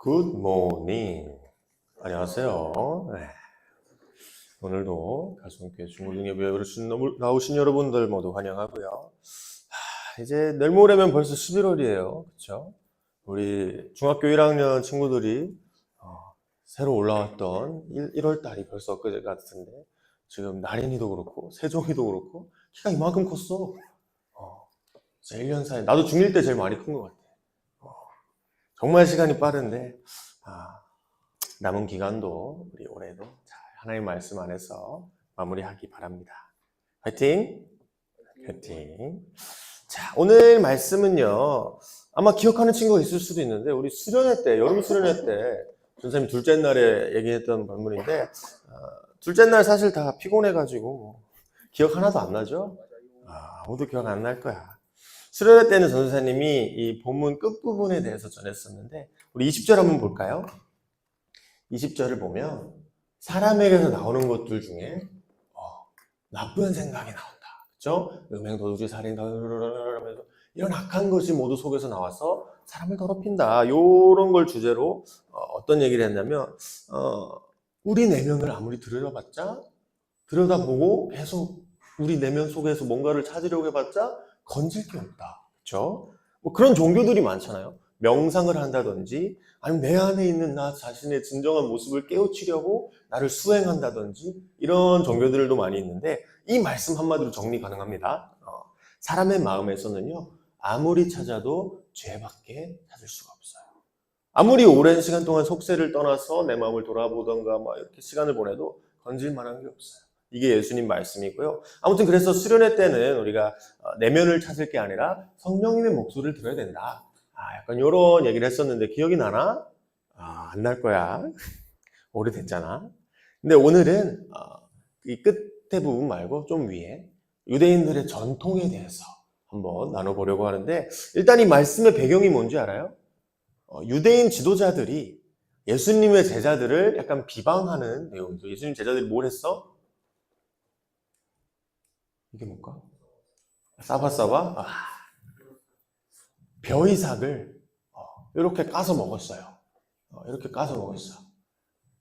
굿모닝. 안녕하세요. 네. 오늘도 가슴교회 중고등예배 나오신 여러분들 모두 환영하고요. 이제 내일 모레면 벌써 11월이에요. 그렇죠? 우리 중학교 1학년 친구들이 새로 올라왔던 1월 달이 벌써 엊그제 같은데 지금 나린이도 그렇고 세종이도 그렇고 키가 이만큼 컸어. 1년 사이 나도 중1 때 제일 많이 큰 것 같아. 정말 시간이 빠른데 남은 기간도 우리 올해도 잘 하나님 말씀 안에서 마무리하기 바랍니다. 화이팅! 화이팅! 자, 오늘 말씀은요, 아마 기억하는 친구가 있을 수도 있는데 우리 수련회 때, 여름 수련회 때 선생님이 둘째 날에 얘기했던 본문인데 둘째 날 사실 다 피곤해가지고 기억 하나도 안 나죠? 아무도 기억 안 날 거야. 수련회 때는 전 선생님이 이 본문 끝부분에 대해서 전했었는데 우리 20절 한번 볼까요? 20절을 보면 사람에게서 나오는 것들 중에 나쁜 생각이 나온다. 그렇죠? 음행, 도둑질, 살인, 이런 악한 것이 모두 속에서 나와서 사람을 더럽힌다. 이런 걸 주제로 어떤 얘기를 했냐면 우리 내면을 아무리 들여다보고 계속 우리 내면 속에서 뭔가를 찾으려고 해봤자 건질 게 없다. 그렇죠? 뭐 그런 종교들이 많잖아요. 명상을 한다든지 아니면 내 안에 있는 나 자신의 진정한 모습을 깨우치려고 나를 수행한다든지 이런 종교들도 많이 있는데 이 말씀 한마디로 정리 가능합니다. 사람의 마음에서는요 아무리 찾아도 죄밖에 찾을 수가 없어요. 아무리 오랜 시간 동안 속세를 떠나서 내 마음을 돌아보던가 이렇게 시간을 보내도 건질 만한 게 없어요. 이게 예수님 말씀이고요. 아무튼 그래서 수련회 때는 우리가 내면을 찾을 게 아니라 성령님의 목소리를 들어야 된다. 약간 이런 얘기를 했었는데 기억이 나나? 안 날 거야. 오래됐잖아. 근데 오늘은 이 끝에 부분 말고 좀 위에 유대인들의 전통에 대해서 한번 나눠보려고 하는데 일단 이 말씀의 배경이 뭔지 알아요? 유대인 지도자들이 예수님의 제자들을 약간 비방하는 내용이죠. 예수님 제자들이 뭘 했어? 이게 뭘까? 사바사바? 벼이삭을 이렇게 까서 먹었어요. 이렇게 까서 먹었어요.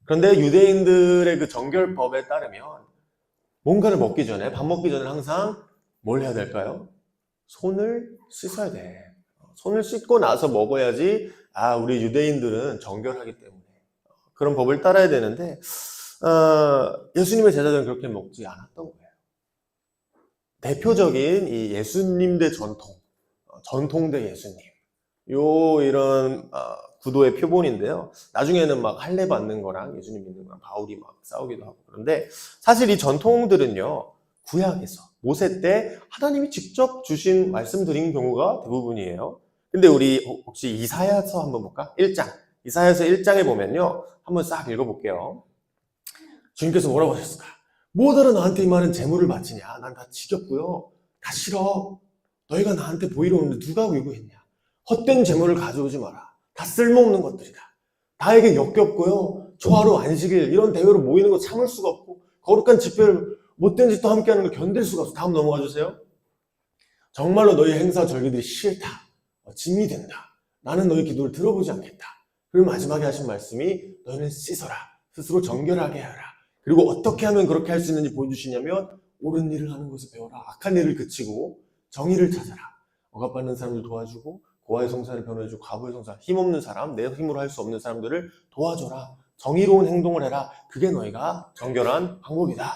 그런데 유대인들의 그 정결법에 따르면 뭔가를 먹기 전에, 밥 먹기 전에 항상 뭘 해야 될까요? 손을 씻어야 돼. 손을 씻고 나서 먹어야지 우리 유대인들은 정결하기 때문에 그런 법을 따라야 되는데 예수님의 제자들은 그렇게 먹지 않았던 거예요. 대표적인 이 예수님 대 전통 대 예수님 이런 구도의 표본인데요. 나중에는 막 할례 받는 거랑 예수님 믿는 거랑 바울이 막 싸우기도 하고 그런데 사실 이 전통들은요 구약에서 모세 때 하나님이 직접 주신 말씀드린 경우가 대부분이에요. 근데 우리 혹시 이사야서 한번 볼까? 1장 이사야서 1장에 보면요 한번 싹 읽어볼게요. 주님께서 뭐라고 하셨을까? 뭐더러 나한테 이 말은 재물을 바치냐? 난 다 지겹고요. 다 싫어. 너희가 나한테 보이러 오는데 누가 요구했냐? 헛된 재물을 가져오지 마라. 다 쓸모없는 것들이다. 나에게 역겹고요. 조화로 안식일 이런 대회로 모이는 거 참을 수가 없고 거룩한 집회를 못된 짓도 함께하는 걸 견딜 수가 없어. 다음 넘어가 주세요. 정말로 너희 행사 절기들이 싫다. 짐이 된다. 나는 너희 기도를 들어보지 않겠다. 그리고 마지막에 하신 말씀이 너희는 씻어라. 스스로 정결하게 하라. 그리고 어떻게 하면 그렇게 할 수 있는지 보여주시냐면 옳은 일을 하는 것을 배워라. 악한 일을 그치고 정의를 찾아라. 억압받는 사람들 도와주고 고아의 송사를 변호해주고 과부의 송사, 힘없는 사람, 내 힘으로 할 수 없는 사람들을 도와줘라. 정의로운 행동을 해라. 그게 너희가 정결한 방법이다.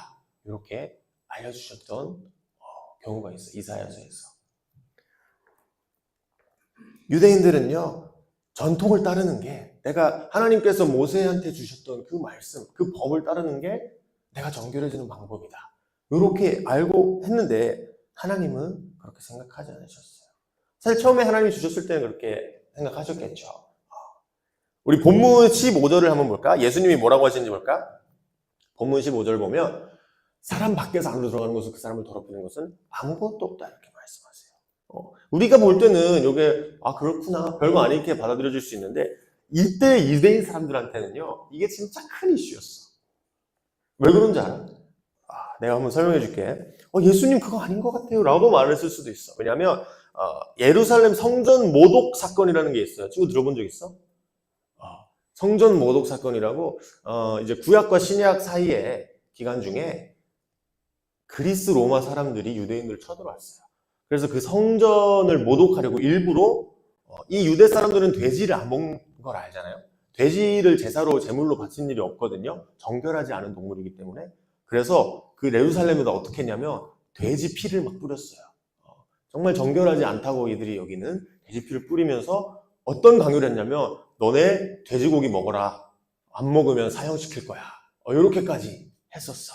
이렇게 알려주셨던 경우가 있어요. 이사야서에서. 유대인들은요. 전통을 따르는 게 내가 하나님께서 모세한테 주셨던 그 말씀, 그 법을 따르는 게 내가 정결해지는 방법이다. 이렇게 알고 했는데 하나님은 그렇게 생각하지 않으셨어요. 사실 처음에 하나님이 주셨을 때는 그렇게 생각하셨겠죠. 우리 본문 15절을 한번 볼까? 예수님이 뭐라고 하시는지 볼까? 본문 15절 보면 사람 밖에서 안으로 들어가는 것은 그 사람을 더럽히는 것은 아무것도 없다 이렇게 말씀하세요. 우리가 볼 때는 이게 그렇구나 별거 아니게 받아들여질 수 있는데 이때 유대인 사람들한테는요 이게 진짜 큰 이슈였어. 왜 그런지 알아? 내가 한번 설명해 줄게. 예수님 그거 아닌 것 같아요 라고 말을 쓸 수도 있어. 왜냐하면 예루살렘 성전 모독 사건이라는 게 있어요. 친구 들어본 적 있어? 성전 모독 사건이라고 이제 구약과 신약 사이의 기간 중에 그리스 로마 사람들이 유대인들을 쳐들어왔어요. 그래서 그 성전을 모독하려고 일부러 이 유대 사람들은 돼지를 안 먹는 걸 알잖아요. 돼지를 제사로 제물로 바친 일이 없거든요. 정결하지 않은 동물이기 때문에. 그래서 그 예루살렘에다 어떻게 했냐면 돼지 피를 막 뿌렸어요. 정말 정결하지 않다고 이들이 여기는 돼지 피를 뿌리면서 어떤 강요를 했냐면 너네 돼지고기 먹어라. 안 먹으면 사형시킬 거야. 이렇게까지 했었어.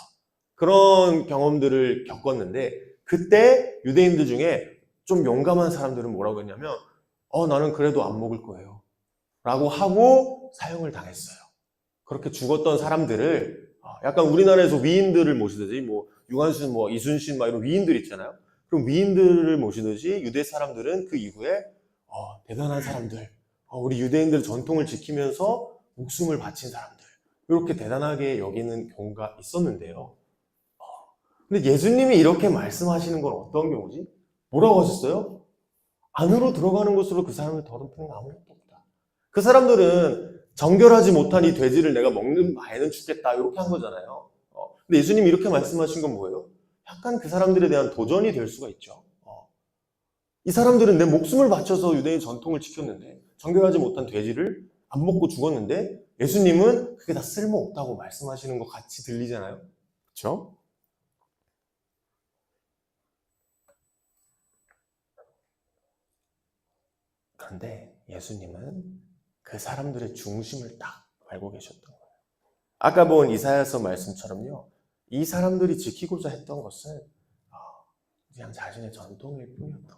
그런 경험들을 겪었는데 그때 유대인들 중에 좀 용감한 사람들은 뭐라고 했냐면 나는 그래도 안 먹을 거예요. 라고 하고 사형을 당했어요. 그렇게 죽었던 사람들을 약간 우리나라에서 위인들을 모시듯이 뭐 유관순, 뭐 이순신 막 이런 위인들 있잖아요. 그럼 위인들을 모시듯이 유대 사람들은 그 이후에 대단한 사람들, 우리 유대인들 전통을 지키면서 목숨을 바친 사람들 이렇게 대단하게 여기는 경우가 있었는데요. 근데 예수님이 이렇게 말씀하시는 건 어떤 경우지? 뭐라고 하셨어요? 안으로 들어가는 것으로 그 사람을 더럽히는 아무것도 없다. 그 사람들은 정결하지 못한 이 돼지를 내가 먹는 바에는 죽겠다 이렇게 한 거잖아요. 근데 예수님이 이렇게 말씀하신 건 뭐예요? 약간 그 사람들에 대한 도전이 될 수가 있죠. 이 사람들은 내 목숨을 바쳐서 유대인 전통을 지켰는데 정결하지 못한 돼지를 안 먹고 죽었는데 예수님은 그게 다 쓸모없다고 말씀하시는 것 같이 들리잖아요. 그렇죠? 그런데 예수님은 그 사람들의 중심을 딱 알고 계셨던 거예요. 아까 본 이사야서 말씀처럼요. 이 사람들이 지키고자 했던 것은 그냥 자신의 전통일 뿐이었던 거예요.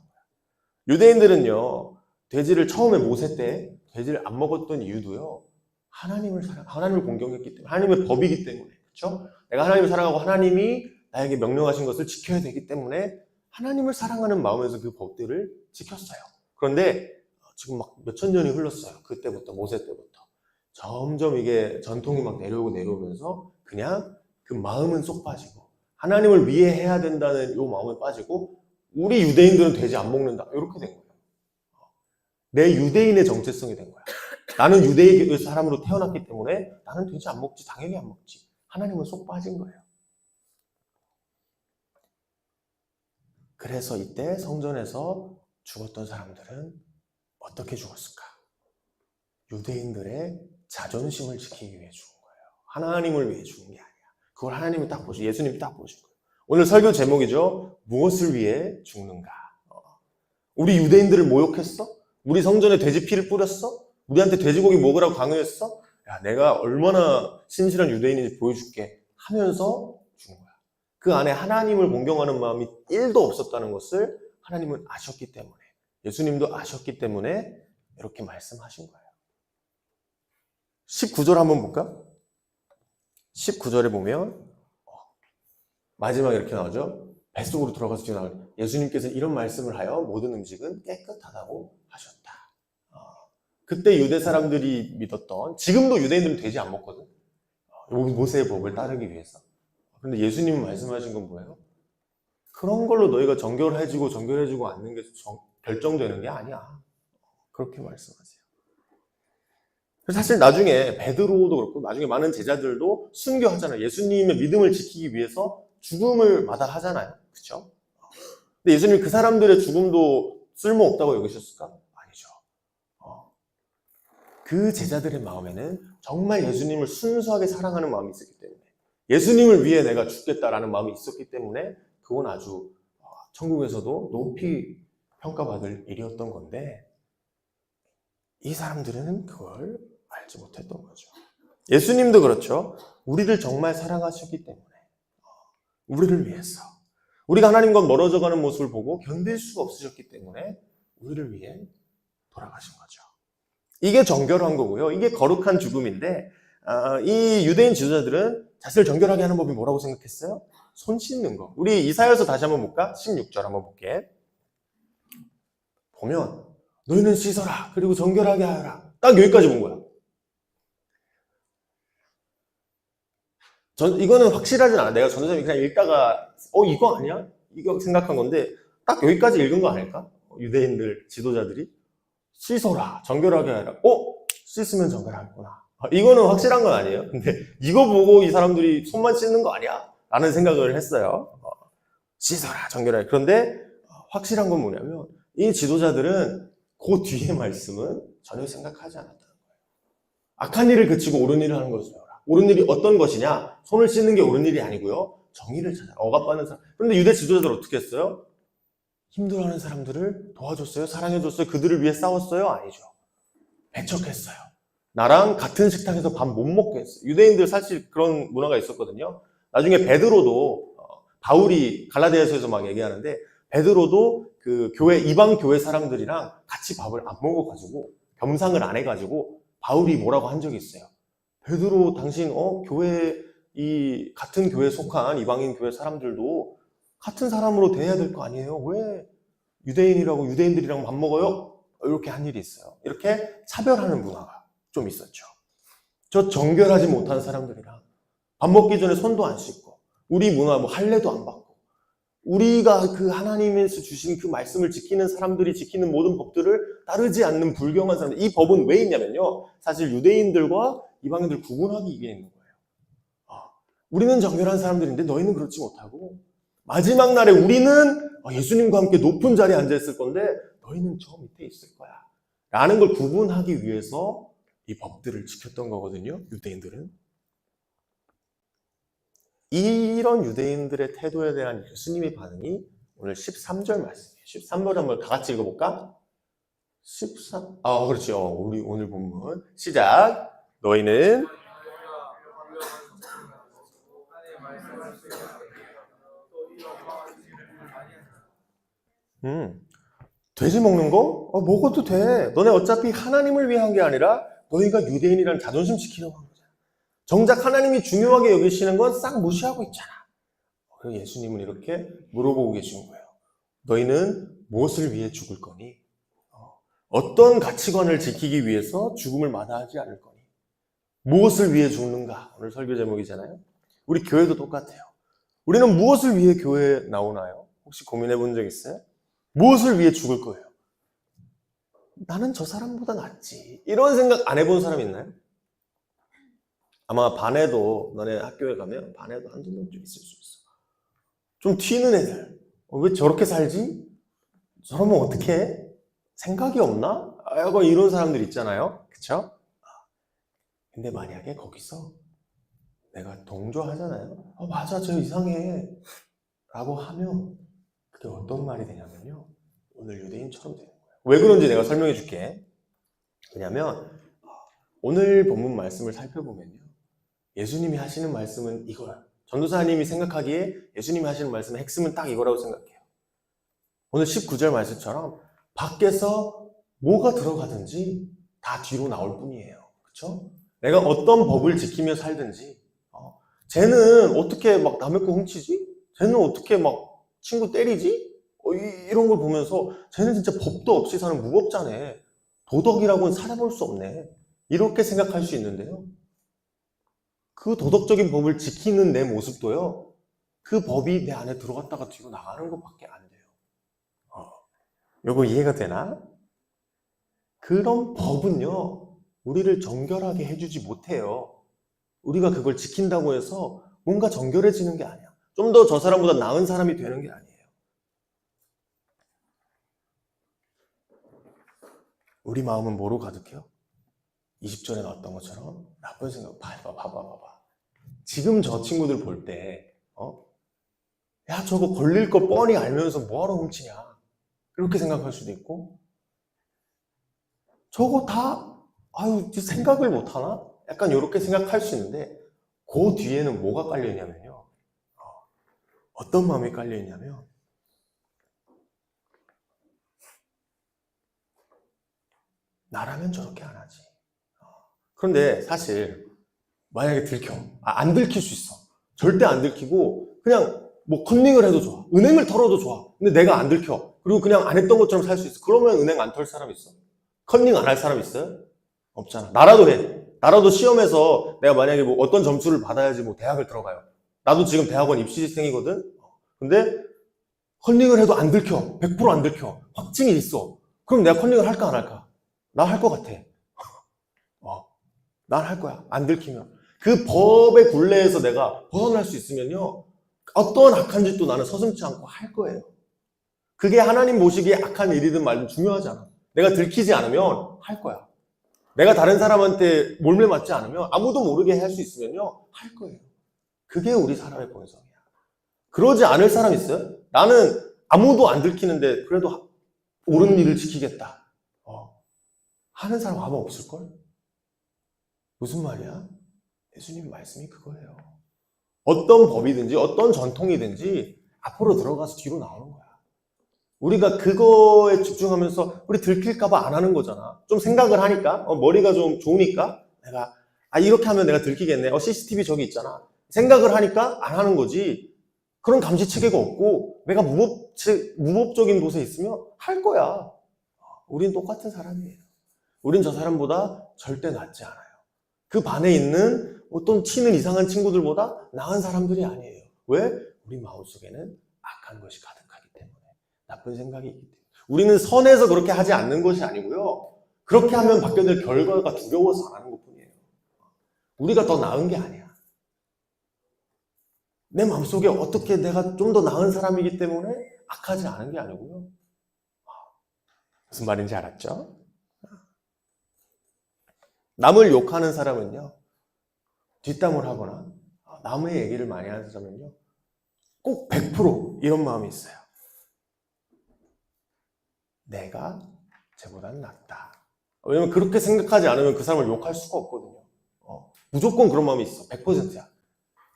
유대인들은요. 돼지를 처음에 모세 때 돼지를 안 먹었던 이유도요. 하나님을 공경했기 때문에 하나님의 법이기 때문에 그렇죠? 내가 하나님을 사랑하고 하나님이 나에게 명령하신 것을 지켜야 되기 때문에 하나님을 사랑하는 마음에서 그 법들을 지켰어요. 그런데 지금 막 몇천 년이 흘렀어요. 그때부터 모세 때부터 점점 이게 전통이 막 내려오면서 그냥 그 마음은 쏙 빠지고 하나님을 위해 해야 된다는 요 마음은 빠지고 우리 유대인들은 돼지 안 먹는다 이렇게 된 거예요. 내 유대인의 정체성이 된 거야. 나는 유대인 사람으로 태어났기 때문에 나는 돼지 안 먹지. 당연히 안 먹지. 하나님은 쏙 빠진 거예요. 그래서 이때 성전에서 죽었던 사람들은 어떻게 죽었을까? 유대인들의 자존심을 지키기 위해 죽은 거예요. 하나님을 위해 죽은 게 아니야. 그걸 하나님이 딱 보시고 예수님이 딱 보신 거예요. 오늘 설교 제목이죠. 무엇을 위해 죽는가? 우리 유대인들을 모욕했어? 우리 성전에 돼지 피를 뿌렸어? 우리한테 돼지고기 먹으라고 강요했어? 야, 내가 얼마나 신실한 유대인인지 보여줄게 하면서 죽은 거야. 그 안에 하나님을 공경하는 마음이 1도 없었다는 것을 하나님은 아셨기 때문에 예수님도 아셨기 때문에 이렇게 말씀하신 거예요. 19절 한번 볼까? 19절에 보면 마지막에 이렇게 나오죠. 뱃속으로 들어가서 지금 나오죠. 예수님께서 이런 말씀을 하여 모든 음식은 깨끗하다고 하셨다. 그때 유대 사람들이 믿었던 지금도 유대인들은 돼지 안 먹거든. 모세의 법을 따르기 위해서. 그런데 예수님은 말씀하신 건 뭐예요? 그런 걸로 너희가 정결해지고 않는 게 결정되는 게 아니야. 그렇게 말씀하세요. 사실 나중에 베드로도 그렇고 나중에 많은 제자들도 순교하잖아요. 예수님의 믿음을 지키기 위해서 죽음을 마다하잖아요. 그렇죠? 근데 예수님이 그 사람들의 죽음도 쓸모없다고 여기셨을까? 아니죠. 그 제자들의 마음에는 정말 예수님을 순수하게 사랑하는 마음이 있었기 때문에 예수님을 위해 내가 죽겠다라는 마음이 있었기 때문에 그건 아주 천국에서도 높이 평가받을 일이었던 건데 이 사람들은 그걸 알지 못했던 거죠. 예수님도 그렇죠. 우리를 정말 사랑하셨기 때문에 우리를 위해서 우리가 하나님과 멀어져가는 모습을 보고 견딜 수가 없으셨기 때문에 우리를 위해 돌아가신 거죠. 이게 정결한 거고요. 이게 거룩한 죽음인데 이 유대인 지도자들은 자신을 정결하게 하는 법이 뭐라고 생각했어요? 손 씻는 거. 우리 이사야서 다시 한번 볼까? 16절 한번 볼게. 보면 너희는 씻어라. 그리고 정결하게 하여라. 딱 여기까지 본 거야. 이거는 확실하진 않아. 내가 전도사님이 그냥 읽다가 이거 아니야? 이거 생각한 건데 딱 여기까지 읽은 거 아닐까? 유대인들 지도자들이 씻어라. 정결하게 하여라. 씻으면 정결하겠구나. 이거는 확실한 건 아니에요. 근데 이거 보고 이 사람들이 손만 씻는 거 아니야? 라는 생각을 했어요. 씻어라, 정결하게. 그런데 확실한 건 뭐냐면 이 지도자들은 그 뒤에 말씀은 전혀 생각하지 않았다는 거예요. 악한 일을 그치고 옳은 일을 하는 것을 배워라. 옳은 일이 어떤 것이냐? 손을 씻는 게 옳은 일이 아니고요. 정의를 찾아라. 억압받는 사람. 그런데 유대 지도자들 어떻게 했어요? 힘들어하는 사람들을 도와줬어요? 사랑해줬어요? 그들을 위해 싸웠어요? 아니죠. 배척했어요. 나랑 같은 식탁에서 밥 못 먹게 했어요. 유대인들 사실 그런 문화가 있었거든요. 나중에 베드로도 바울이 갈라디아서에서 막 얘기하는데 베드로도 그 교회 이방 교회 사람들이랑 같이 밥을 안 먹어가지고 겸상을 안 해가지고 바울이 뭐라고 한 적이 있어요. 베드로 당신 교회 이 같은 교회에 속한 이방인 교회 사람들도 같은 사람으로 대해야 될 거 아니에요? 왜 유대인이라고 유대인들이랑 밥 먹어요? 이렇게 한 일이 있어요. 이렇게 차별하는 문화가 좀 있었죠. 저 정결하지 못한 사람들이랑 밥 먹기 전에 손도 안 씻고 우리 문화 뭐 할례도 안 받고 우리가 그 하나님에서 주신 그 말씀을 지키는 사람들이 지키는 모든 법들을 따르지 않는 불경한 사람들. 이 법은 왜 있냐면요. 사실 유대인들과 이방인들 구분하기 위해 있는 거예요. 우리는 정결한 사람들인데 너희는 그렇지 못하고 마지막 날에 우리는 예수님과 함께 높은 자리에 앉아있을 건데 너희는 저 밑에 있을 거야 라는 걸 구분하기 위해서 이 법들을 지켰던 거거든요. 유대인들은. 이런 유대인들의 태도에 대한 예수님의 반응이 오늘 13절 말씀이에요. 13절 한번 다 같이 읽어볼까? 13, 그렇죠. 우리 오늘 본문 시작. 너희는 돼지 먹는 거? 먹어도 돼. 너네 어차피 하나님을 위한 게 아니라 너희가 유대인이란 자존심 지키려고 한 거잖아. 정작 하나님이 중요하게 여기시는 건 싹 무시하고 있잖아. 그래서 예수님은 이렇게 물어보고 계신 거예요. 너희는 무엇을 위해 죽을 거니? 어떤 가치관을 지키기 위해서 죽음을 마다하지 않을 거니? 무엇을 위해 죽는가? 오늘 설교 제목이잖아요. 우리 교회도 똑같아요. 우리는 무엇을 위해 교회에 나오나요? 혹시 고민해 본 적 있어요? 무엇을 위해 죽을 거예요? 나는 저 사람보다 낫지. 이런 생각 안 해본 사람 있나요? 아마 반에도 너네 학교에 가면 반에도 한두 명쯤 있을 수 있어. 좀 튀는 애들. 왜 저렇게 살지? 저러면 어떡해? 생각이 없나? 이런 사람들 있잖아요. 그쵸? 근데 만약에 거기서 내가 동조하잖아요. 맞아, 저 이상해. 라고 하면 그게 어떤 말이 되냐면요. 오늘 유대인처럼 되는 거예요. 왜 그런지 내가 설명해 줄게. 왜냐면 오늘 본문 말씀을 살펴보면요. 예수님이 하시는 말씀은 이거야. 전도사님이 생각하기에 예수님이 하시는 말씀의 핵심은 딱 이거라고 생각해요. 오늘 19절 말씀처럼 밖에서 뭐가 들어가든지 다 뒤로 나올 뿐이에요. 그렇죠? 내가 어떤 법을 지키며 살든지 쟤는 어떻게 막 남의 거 훔치지? 쟤는 어떻게 막 친구 때리지? 이런 걸 보면서 쟤는 진짜 법도 없이 사는 무법자네. 도덕이라고는 살아볼 수 없네. 이렇게 생각할 수 있는데요. 그 도덕적인 법을 지키는 내 모습도요. 그 법이 내 안에 들어갔다가 뒤로 나가는 것밖에 안 돼요. 요거 이해가 되나? 그런 법은요. 우리를 정결하게 해주지 못해요. 우리가 그걸 지킨다고 해서 뭔가 정결해지는 게 아니야. 좀 더 저 사람보다 나은 사람이 되는 게 아니에요. 우리 마음은 뭐로 가득해요? 20절에 나왔던 것처럼 나쁜 생각. 봐봐. 지금 저 친구들 볼 때 야 저거 걸릴 거 뻔히 알면서 뭐하러 훔치냐 이렇게 생각할 수도 있고 저거 다 생각을 못하나? 약간 이렇게 생각할 수 있는데 그 뒤에는 뭐가 깔려있냐면요. 어떤 마음이 깔려있냐면 나라면 저렇게 안 하지. 그런데 사실 만약에 안 들킬 수 있어. 절대 안 들키고 그냥 뭐 컨닝을 해도 좋아. 은행을 털어도 좋아. 근데 내가 안 들켜. 그리고 그냥 안 했던 것처럼 살 수 있어. 그러면 은행 안 털 사람 있어? 컨닝 안 할 사람 있어요? 없잖아. 나라도 해. 나라도 시험에서 내가 만약에 뭐 어떤 점수를 받아야지 뭐 대학을 들어가요. 나도 지금 대학원 입시생이거든. 근데 컨닝을 해도 안 들켜. 100% 안 들켜. 확증이 있어. 그럼 내가 컨닝을 할까 안 할까? 나 할 것 같아. 난 할 거야. 안 들키면. 그 법의 굴레에서 내가 벗어날 수 있으면요. 어떤 악한 짓도 나는 서슴지 않고 할 거예요. 그게 하나님 보시기에 악한 일이든 말든 중요하지 않아. 내가 들키지 않으면 할 거야. 내가 다른 사람한테 몰매 맞지 않으면 아무도 모르게 할 수 있으면요. 할 거예요. 그게 우리 사람의 본성이야. 그러지 않을 사람 있어요? 나는 아무도 안 들키는데 그래도 옳은 일을 지키겠다. 하는 사람 아마 없을걸? 무슨 말이야? 예수님 말씀이 그거예요. 어떤 법이든지 어떤 전통이든지 앞으로 들어가서 뒤로 나오는 거야. 우리가 그거에 집중하면서 우리 들킬까봐 안 하는 거잖아. 좀 생각을 하니까 머리가 좀 좋으니까 내가 이렇게 하면 내가 들키겠네. CCTV 저기 있잖아. 생각을 하니까 안 하는 거지. 그런 감시 체계가 없고 내가 무법적인 곳에 있으면 할 거야. 우린 똑같은 사람이에요. 우린 저 사람보다 절대 낫지 않아요. 그 반에 있는 어떤 튀는 이상한 친구들보다 나은 사람들이 아니에요. 왜? 우리 마음속에는 악한 것이 가득하기 때문에. 나쁜 생각이 있기 때문에. 우리는 선해서 그렇게 하지 않는 것이 아니고요. 그렇게 하면 받게 될 결과가 두려워서 안 하는 것뿐이에요. 우리가 더 나은 게 아니야. 내 마음속에 어떻게 내가 좀 더 나은 사람이기 때문에 악하지 않은 게 아니고요. 무슨 말인지 알았죠? 남을 욕하는 사람은요. 뒷담을 하거나 남의 얘기를 많이 하는 사람은요. 꼭 100% 이런 마음이 있어요. 내가 쟤보다는 낫다. 왜냐면 그렇게 생각하지 않으면 그 사람을 욕할 수가 없거든요. 무조건 그런 마음이 있어. 100%야.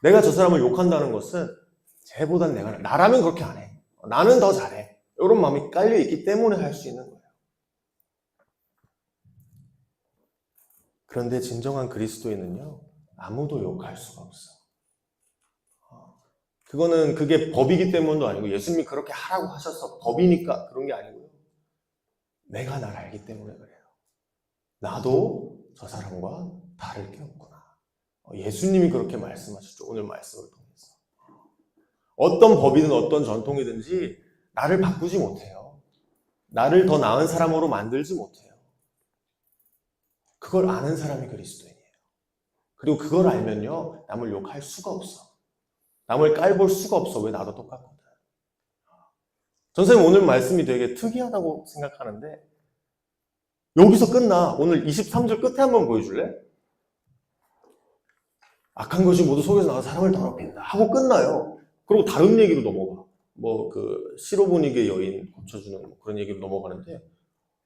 내가 저 사람을 욕한다는 것은 쟤보단 내가 나라면 그렇게 안 해. 나는 더 잘해. 이런 마음이 깔려있기 때문에 할 수 있는 거예요. 그런데 진정한 그리스도인은요. 아무도 욕할 수가 없어. 그게 법이기 때문도 아니고 예수님이 그렇게 하라고 하셔서 법이니까 그런 게 아니고요. 내가 날 알기 때문에 그래요. 나도 저 사람과 다를 게 없구나. 예수님이 그렇게 말씀하셨죠. 오늘 말씀을 통해서. 어떤 법이든 어떤 전통이든지 나를 바꾸지 못해요. 나를 더 나은 사람으로 만들지 못해요. 그걸 아는 사람이 그리스도인이에요. 그리고 그걸 알면요. 남을 욕할 수가 없어. 남을 깔볼 수가 없어. 왜 나도 똑같거든. 선생님 오늘 말씀이 되게 특이하다고 생각하는데 여기서 끝나. 오늘 23절 끝에 한번 보여줄래? 악한 것이 모두 속에서 나와 사람을 더럽힌다 하고 끝나요. 그리고 다른 얘기로 넘어가. 시로보니게 여인 고쳐주는 그런 얘기로 넘어가는데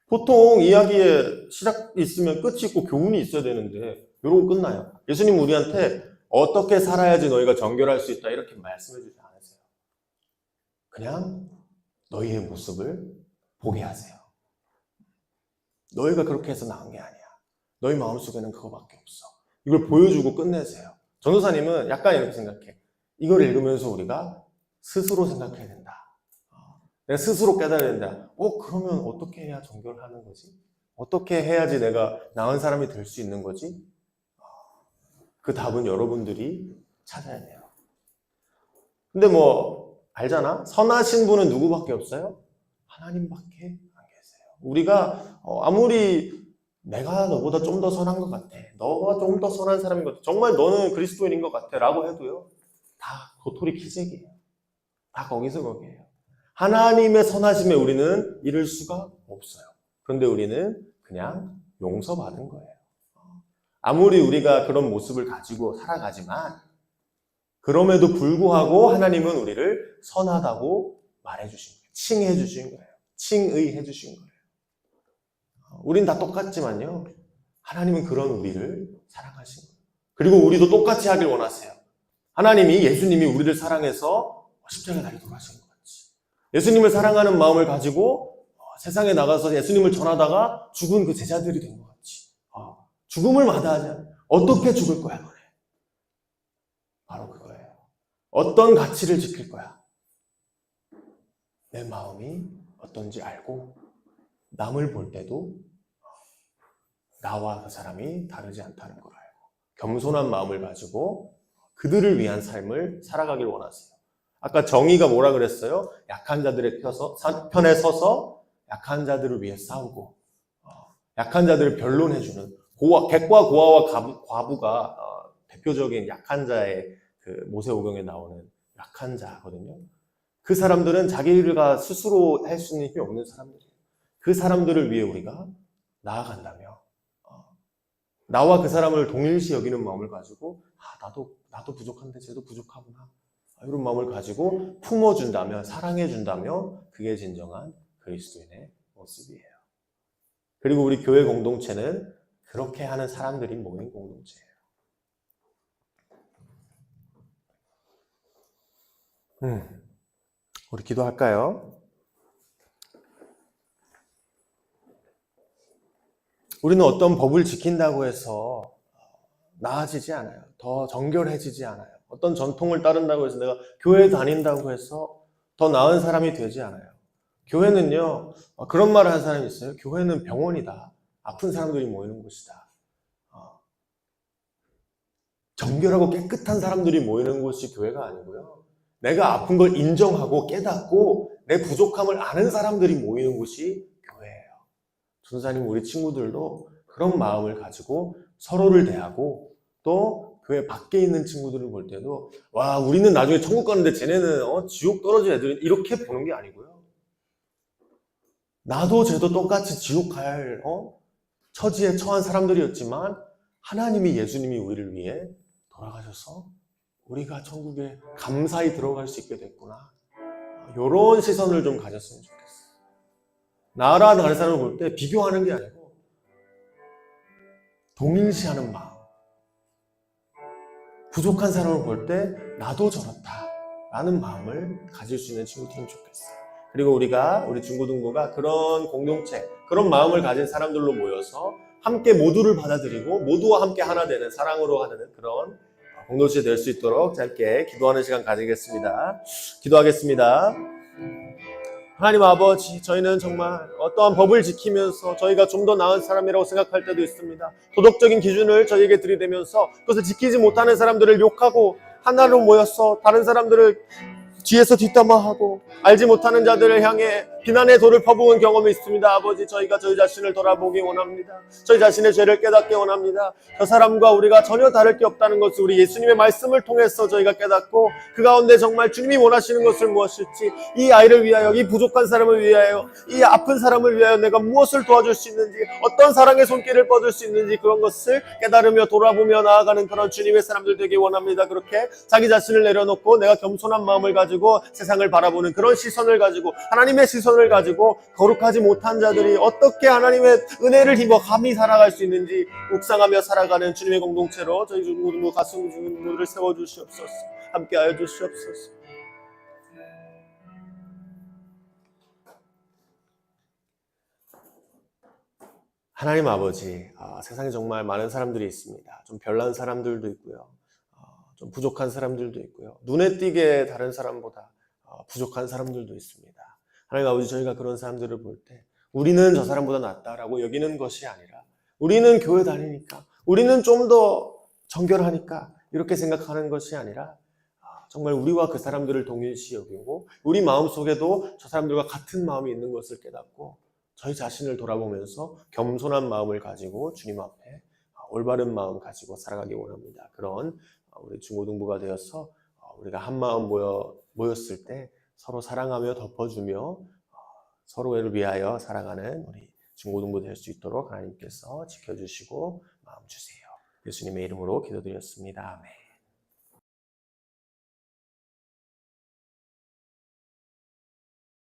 보통 이야기에 시작이 있으면 끝이 있고 교훈이 있어야 되는데 이러고 끝나요. 예수님 우리한테 어떻게 살아야지 너희가 정결할 수 있다 이렇게 말씀해 주지 않으세요. 그냥 너희의 모습을 보게 하세요. 너희가 그렇게 해서 나은 게 아니야. 너희 마음속에는 그거밖에 없어. 이걸 보여주고 끝내세요. 전도사님은 약간 이렇게 생각해. 이걸 읽으면서 우리가 스스로 생각해야 된다. 내가 스스로 깨달아야 된다. 그러면 어떻게 해야 정결하는 거지? 어떻게 해야지 내가 나은 사람이 될 수 있는 거지? 그 답은 여러분들이 찾아야 돼요. 근데 알잖아? 선하신 분은 누구밖에 없어요? 하나님밖에 안 계세요. 우리가 아무리 내가 너보다 좀 더 선한 것 같아. 너가 좀 더 선한 사람인 것 같아. 정말 너는 그리스도인인 것 같아. 라고 해도요. 다 도토리 키재기예요. 다 거기서 거기에요. 하나님의 선하심에 우리는 이를 수가 없어요. 그런데 우리는 그냥 용서받은 거예요. 아무리 우리가 그런 모습을 가지고 살아가지만 그럼에도 불구하고 하나님은 우리를 선하다고 말해주신 거예요. 칭해주신 거예요. 칭의해주신 거예요. 우린 다 똑같지만요. 하나님은 그런 우리를 사랑하신 거예요. 그리고 우리도 똑같이 하길 원하세요. 하나님이 예수님이 우리를 사랑해서 십자가에 달려 돌아가신 것 같이. 예수님을 사랑하는 마음을 가지고 세상에 나가서 예수님을 전하다가 죽은 그 제자들이 된 것 같이. 죽음을 마다하지 않아요. 어떻게 죽을 거야 너네? 바로 그거예요. 어떤 가치를 지킬 거야? 내 마음이 어떤지 알고 남을 볼 때도 나와 그 사람이 다르지 않다는 걸 알고 겸손한 마음을 가지고 그들을 위한 삶을 살아가길 원하세요. 아까 정의가 뭐라 그랬어요? 약한 자들의 편에 서서 약한 자들을 위해 싸우고 약한 자들을 변론해주는 객과 고아와 과부가 대표적인 약한 자의 그 모세오경에 나오는 약한 자거든요. 그 사람들은 자기가 스스로 할 수 있는 힘이 없는 사람들이에요. 그 사람들을 위해 우리가 나아간다며 나와 그 사람을 동일시 여기는 마음을 가지고 나도 부족한데 쟤도 부족하구나 이런 마음을 가지고 품어준다면 사랑해준다면 그게 진정한 그리스도인의 모습이에요. 그리고 우리 교회 공동체는 그렇게 하는 사람들이 모인 공동체예요. 우리 기도할까요? 우리는 어떤 법을 지킨다고 해서 나아지지 않아요. 더 정결해지지 않아요. 어떤 전통을 따른다고 해서 내가 교회 다닌다고 해서 더 나은 사람이 되지 않아요. 교회는요, 그런 말을 하는 사람이 있어요. 교회는 병원이다. 아픈 사람들이 모이는 곳이다. 정결하고 깨끗한 사람들이 모이는 곳이 교회가 아니고요. 내가 아픈 걸 인정하고 깨닫고 내 부족함을 아는 사람들이 모이는 곳이 교회예요. 전사님, 우리 친구들도 그런 마음을 가지고 서로를 대하고 또 교회 밖에 있는 친구들을 볼 때도 와, 우리는 나중에 천국 가는데 쟤네는 지옥 떨어진 애들 이렇게 보는 게 아니고요. 나도 쟤도 똑같이 지옥 갈 처지에 처한 사람들이었지만 하나님이 예수님이 우리를 위해 돌아가셔서 우리가 천국에 감사히 들어갈 수 있게 됐구나. 이런 시선을 좀 가졌으면 좋겠어요. 나랑 다른 사람을 볼 때 비교하는 게 아니고 동일시하는 마음. 부족한 사람을 볼 때 나도 저렇다 라는 마음을 가질 수 있는 친구들은 좋겠어요. 그리고 우리 중고등부가 그런 공동체, 그런 마음을 가진 사람들로 모여서 함께 모두를 받아들이고 모두와 함께 하나 되는 사랑으로 하는 그런 공동체 될 수 있도록 짧게 기도하는 시간 가지겠습니다. 기도하겠습니다. 하나님 아버지, 저희는 정말 어떠한 법을 지키면서 저희가 좀 더 나은 사람이라고 생각할 때도 있습니다. 도덕적인 기준을 저희에게 들이대면서 그것을 지키지 못하는 사람들을 욕하고 하나로 모여서 다른 사람들을 뒤에서 뒷담화하고 알지 못하는 자들을 향해 비난의 돌을 퍼부은 경험이 있습니다. 아버지, 저희가 저희 자신을 돌아보기 원합니다. 저희 자신의 죄를 깨닫기 원합니다. 저 사람과 우리가 전혀 다를 게 없다는 것을 우리 예수님의 말씀을 통해서 저희가 깨닫고 그 가운데 정말 주님이 원하시는 것을 무엇일지, 이 아이를 위하여, 이 부족한 사람을 위하여, 이 아픈 사람을 위하여 내가 무엇을 도와줄 수 있는지, 어떤 사랑의 손길을 뻗을 수 있는지 그런 것을 깨달으며 돌아보며 나아가는 그런 주님의 사람들 되기 원합니다. 그렇게 자기 자신을 내려놓고 내가 겸손한 마음을 가지고 세상을 바라보는 그런 시선을 가지고 하나님의 시선을 가지고 거룩하지 못한 자들이 어떻게 하나님의 은혜를 힘입어 감히 살아갈 수 있는지 묵상하며 살아가는 주님의 공동체로 저희 중고등부 가슴 중고등부를 세워주시옵소서. 함께하여 주시옵소서. 하나님 아버지, 세상에 정말 많은 사람들이 있습니다. 좀 별난 사람들도 있고요. 좀 부족한 사람들도 있고요. 눈에 띄게 다른 사람보다 부족한 사람들도 있습니다. 하나님 아버지, 저희가 그런 사람들을 볼 때 우리는 저 사람보다 낫다라고 여기는 것이 아니라 우리는 교회 다니니까, 우리는 좀 더 정결하니까 이렇게 생각하는 것이 아니라 정말 우리와 그 사람들을 동일시 여기고 우리 마음속에도 저 사람들과 같은 마음이 있는 것을 깨닫고 저희 자신을 돌아보면서 겸손한 마음을 가지고 주님 앞에 올바른 마음 가지고 살아가기 원합니다. 그런 우리 중고등부가 되어서 우리가 한 마음 모였을 때 서로 사랑하며 덮어주며 서로를 위하여 살아가는 우리 중고등부 될 수 있도록 하나님께서 지켜주시고 마음 주세요. 예수님의 이름으로 기도드렸습니다. 아멘.